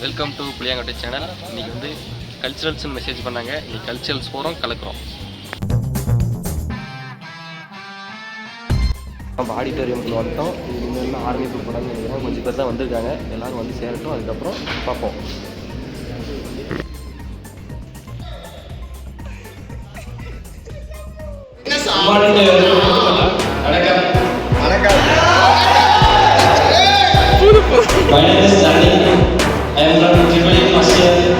Welcome to Puliyangottai channel. இன்றைக்கி வந்து கல்ச்சுரல்ஸ்னு message பண்ணாங்க. இன்றைக்கி கல்ச்சுரல்ஸ் போகிறோம், கலக்கிறோம். நம்ம ஆடிட்டோரியமுக்கு வந்துட்டோம். இது இன்னும் ஆரம்பிப்பு படம்னு நினைக்கிறோம். கொஞ்சம் பேர் தான் வந்திருக்காங்க. எல்லோரும் வந்து சேரட்டும், அதுக்கப்புறம் பார்ப்போம். My name is Sunny. I am from Tripoli, Australia.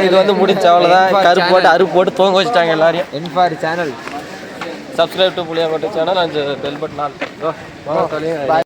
இது வந்து முடிச்ச அவ்வளோதான். கருப்பு போட்டு அருப்பு போட்டு தூங்க வச்சுட்டாங்க எல்லாரையும். என்ஃபார் channel subscribe to Puliyangottai channel and bell button all.